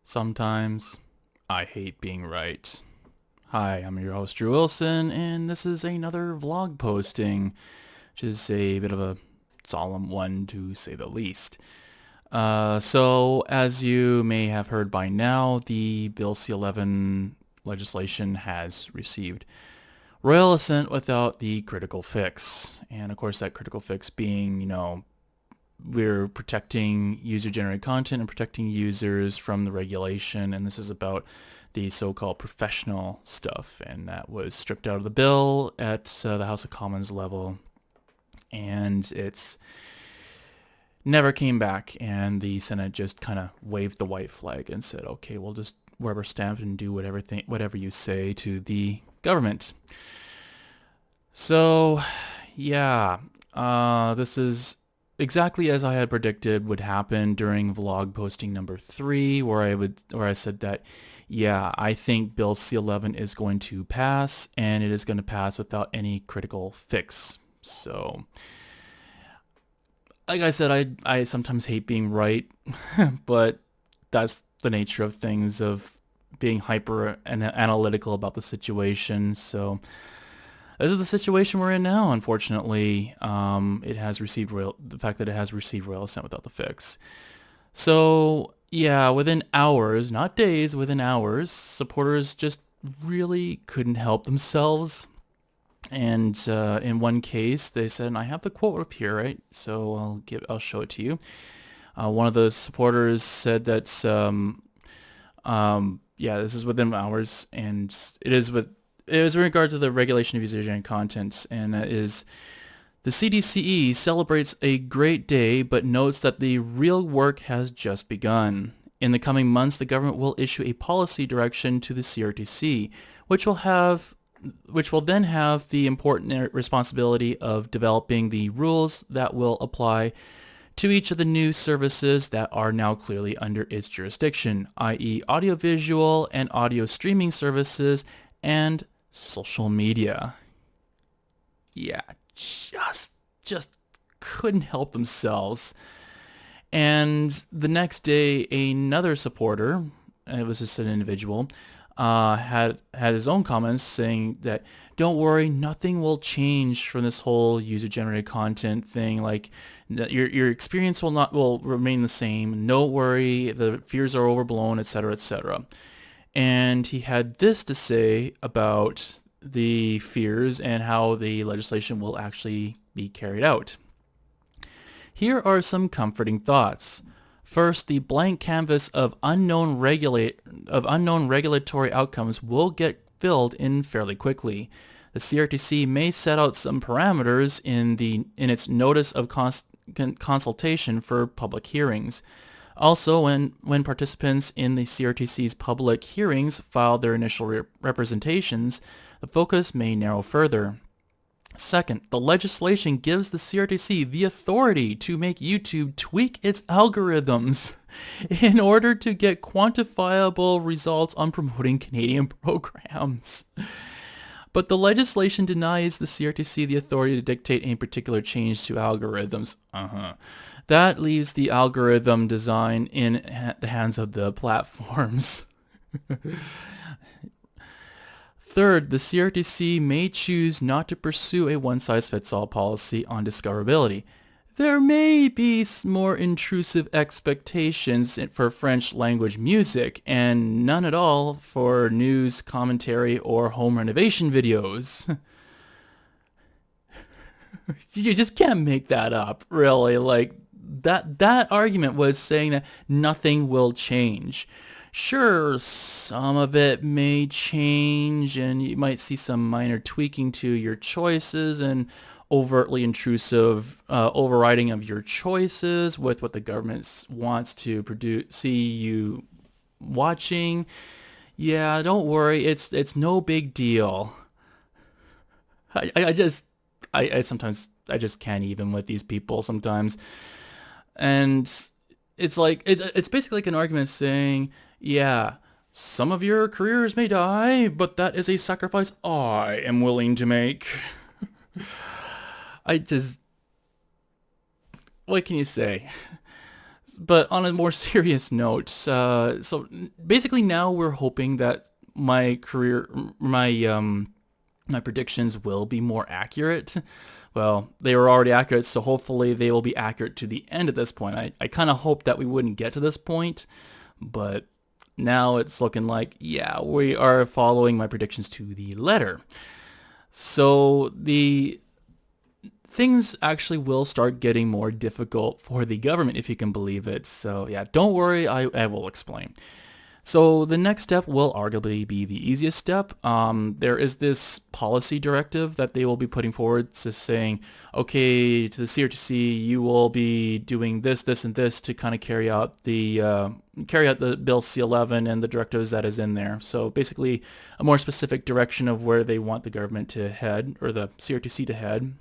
Sometimes I hate being right. Hi, I'm your host Drew Wilson, and this is another vlog posting, which is a bit of a solemn one to say the least. So as you may have heard by now, the Bill C-11 legislation has received royal assent without the critical fix. And of course that critical fix being, we're protecting user-generated content and protecting users from the regulation, and this is about the so-called professional stuff, and that was stripped out of the bill at the House of Commons level, and it's never came back, and the Senate just kind of waved the white flag and said, okay, we'll just rubber stamp and do whatever you say to the government. So, yeah, this is exactly as I had predicted would happen during vlog posting number 3, where I said that, yeah, I think Bill C-11 is going to pass, and it is going to pass without any critical fix. So, like I said, I sometimes hate being right, but that's the nature of things, of being hyper and analytical about the situation. So this is the situation we're in now, unfortunately. The fact that it has received royal assent without the fix. So, yeah, within hours, not days, within hours, supporters just really couldn't help themselves. And in one case, they said, and I have the quote up here, right? So I'll show it to you. One of the supporters said that, yeah, this is within hours, and it is in regard to the regulation of user-generated content, and that is, the CDCE celebrates a great day, but notes that the real work has just begun. In the coming months, the government will issue a policy direction to the CRTC, which will then have the important responsibility of developing the rules that will apply to each of the new services that are now clearly under its jurisdiction, i.e. audiovisual and audio streaming services and social media. Yeah, just couldn't help themselves. And the next day, another supporter, it was just an individual, had his own comments saying that, don't worry, nothing will change from this whole user-generated content thing. Like, your experience will remain the same. No worry, the fears are overblown, etc., etc. And he had this to say about the fears and how the legislation will actually be carried out. Here are some comforting thoughts. First, the blank canvas of unknown regulatory outcomes will get filled in fairly quickly. The CRTC may set out some parameters in its notice of consultation for public hearings. Also, when participants in the CRTC's public hearings file their initial representations, the focus may narrow further. Second, the legislation gives the CRTC the authority to make YouTube tweak its algorithms in order to get quantifiable results on promoting Canadian programs. But the legislation denies the CRTC the authority to dictate any particular change to algorithms. That leaves the algorithm design in the hands of the platforms. Third, the CRTC may choose not to pursue a one-size-fits-all policy on discoverability. There may be more intrusive expectations for French language music, and none at all for news, commentary, or home renovation videos. You just can't make that up, really. Like, that argument was saying that nothing will change. Sure, some of it may change, and you might see some minor tweaking to your choices and overtly intrusive overriding of your choices with what the government wants to see you watching. Yeah, don't worry, it's no big deal. I sometimes I just can't even with these people sometimes, and it's like it's basically like an argument saying, yeah, some of your careers may die, but that is a sacrifice I am willing to make. What can you say? but on a more serious note, so basically now we're hoping that my predictions will be more accurate. Well, they were already accurate, so hopefully they will be accurate to the end at this point. I kind of hoped that we wouldn't get to this point, but now it's looking like, yeah, we are following my predictions to the letter. So the things actually will start getting more difficult for the government, if you can believe it. So yeah, don't worry, I will explain. So the next step will arguably be the easiest step. There is this policy directive that they will be putting forward, just saying, okay, to the CRTC, you will be doing this, this, and this to kind of carry out the bill C-11 and the directives that is in there. So basically, a more specific direction of where they want the government to head, or the CRTC to head.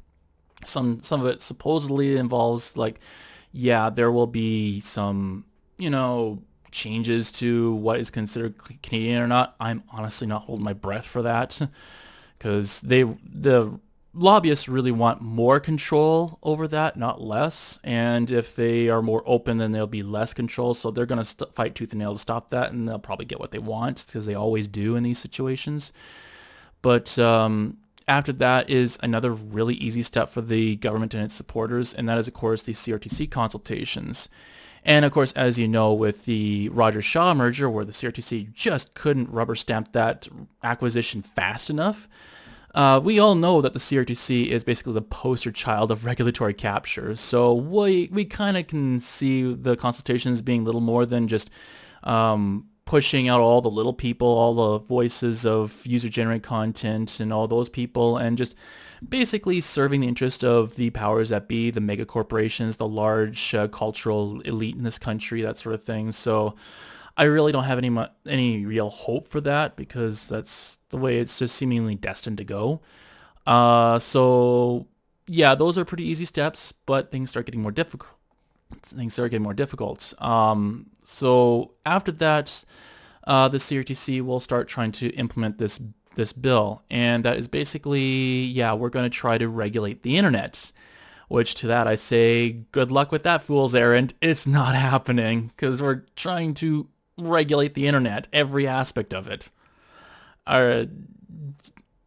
Some of it supposedly involves like, yeah, there will be some, changes to what is considered Canadian or not. I'm honestly not holding my breath for that, because the lobbyists really want more control over that, not less. And if they are more open, then there'll be less control. So they're going to fight tooth and nail to stop that, and they'll probably get what they want, because they always do in these situations. But after that is another really easy step for the government and its supporters, and that is, of course, the CRTC consultations. And of course, as you know, with the Rogers-Shaw merger, where the CRTC just couldn't rubber stamp that acquisition fast enough, we all know that the CRTC is basically the poster child of regulatory capture. So we kind of can see the consultations being little more than just pushing out all the little people, all the voices of user-generated content and all those people, and just basically serving the interest of the powers that be, the mega corporations, the large cultural elite in this country, that sort of thing. So I really don't have any real hope for that, because that's the way it's just seemingly destined to go. So yeah, those are pretty easy steps, but things start getting more difficult. So after that, the CRTC will start trying to implement this bill, and that is basically, yeah, we're going to try to regulate the internet. Which to that I say, good luck with that, fool's errand. It's not happening, because we're trying to regulate the internet, every aspect of it.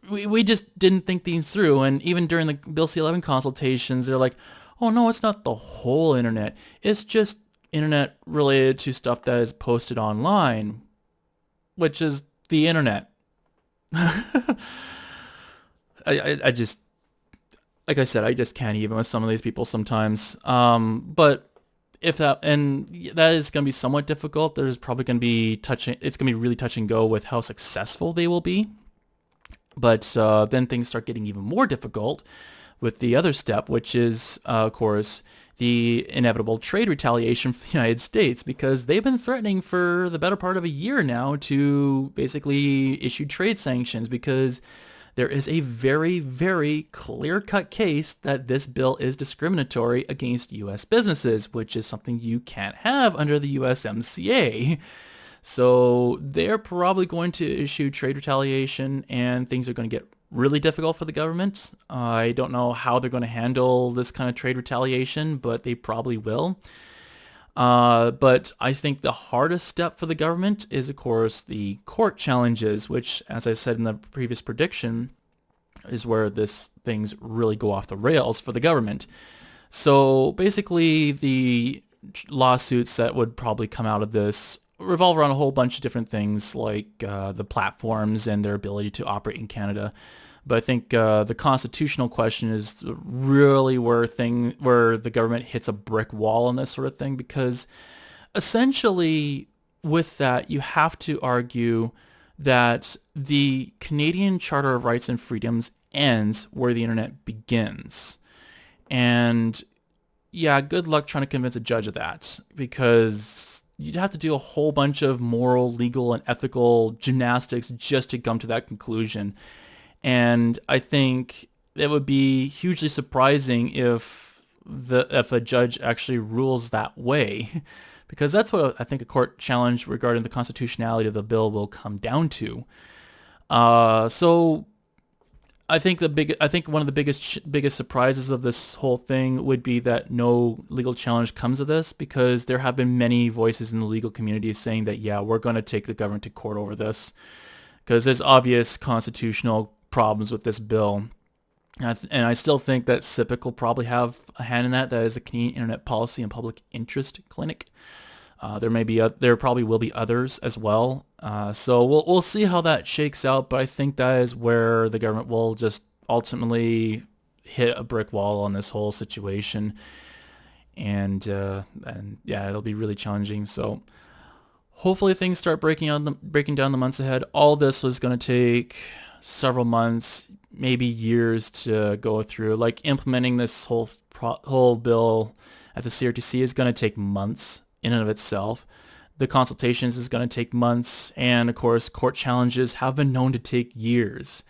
We just didn't think these through, and even during the Bill C-11 consultations, they're like, oh no, it's not the whole internet. It's just internet related to stuff that is posted online, which is the internet. I just, like I said, I just can't even with some of these people sometimes. But if that, and that is going to be somewhat difficult, there's probably going to be it's going to be really touch and go with how successful they will be. But then things start getting even more difficult with the other step, which is, of course, the inevitable trade retaliation from the United States, because they've been threatening for the better part of a year now to basically issue trade sanctions, because there is a very, very clear-cut case that this bill is discriminatory against U.S. businesses, which is something you can't have under the USMCA. So they're probably going to issue trade retaliation, and things are going to get really difficult for the government. I don't know how they're going to handle this kind of trade retaliation, but they probably will. But I think the hardest step for the government is, of course, the court challenges, which, as I said in the previous prediction, is where things really go off the rails for the government. So basically, the lawsuits that would probably come out of this revolve around a whole bunch of different things, like the platforms and their ability to operate in Canada. But I think the constitutional question is really where the government hits a brick wall on this sort of thing, because essentially with that, you have to argue that the Canadian Charter of Rights and Freedoms ends where the internet begins. And yeah, good luck trying to convince a judge of that, because you'd have to do a whole bunch of moral, legal, and ethical gymnastics just to come to that conclusion. And I think it would be hugely surprising if a judge actually rules that way, because that's what I think a court challenge regarding the constitutionality of the bill will come down to. So I think one of the biggest surprises of this whole thing would be that no legal challenge comes of this, because there have been many voices in the legal community saying that, yeah, we're going to take the government to court over this, because there's obvious constitutional problems with this bill. And I still think that CIPIC will probably have a hand in that. That is the Canadian Internet Policy and Public Interest Clinic. There probably will be others as well. So we'll see how that shakes out. But I think that is where the government will just ultimately hit a brick wall on this whole situation. And yeah, it'll be really challenging. So hopefully things start breaking down the months ahead. All this was going to take several months, maybe years to go through. Like implementing this whole bill at the CRTC is going to take months in and of itself. The consultations is going to take months, and of course court challenges have been known to take years.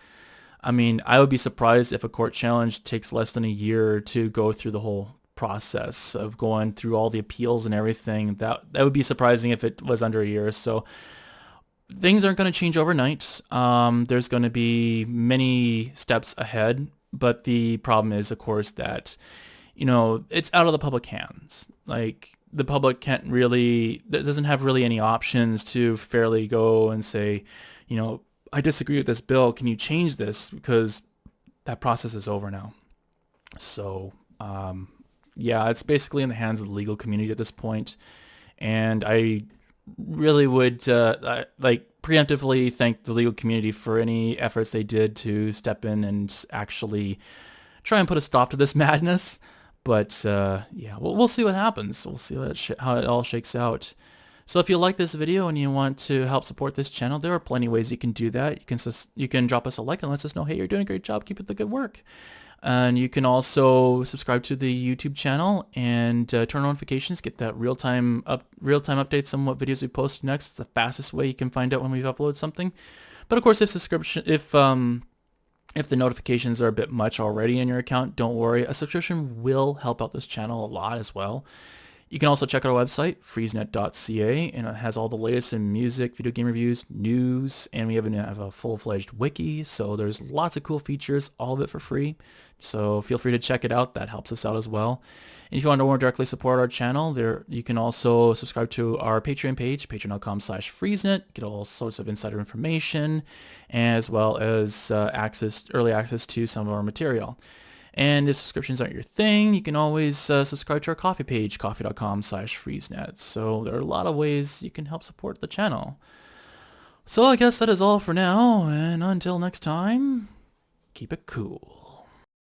I mean, I would be surprised if a court challenge takes less than a year to go through the whole process of going through all the appeals and everything. That would be surprising if it was under a year. So things aren't going to change overnight. There's going to be many steps ahead, but the problem is, of course, that, it's out of the public hands. Like, the public doesn't have really any options to fairly go and say, I disagree with this bill. Can you change this? Because that process is over now. So, yeah, it's basically in the hands of the legal community at this point. And I really would preemptively thank the legal community for any efforts they did to step in and actually try and put a stop to this madness. But yeah, we'll see what happens. We'll see how it all shakes out. So if you like this video and you want to help support this channel, there are plenty of ways you can do that. You can drop us a like and let us know, hey, you're doing a great job. Keep up the good work. And you can also subscribe to the YouTube channel and turn on notifications. Get that real-time updates on what videos we post next. It's the fastest way you can find out when we've uploaded something. But of course, if the notifications are a bit much already in your account, don't worry. A subscription will help out this channel a lot as well. You can also check out our website, freezenet.ca, and it has all the latest in music, video game reviews, news, and we even have a full-fledged wiki, so there's lots of cool features, all of it for free. So feel free to check it out. That helps us out as well. And if you want to more directly support our channel, you can also subscribe to our Patreon page, patreon.com/Freezenet, get all sorts of insider information, as well as early access to some of our material. And if subscriptions aren't your thing, you can always subscribe to our Coffee page, coffee.com/Freezenet. So there are a lot of ways you can help support the channel. So I guess that is all for now, and until next time, keep it cool.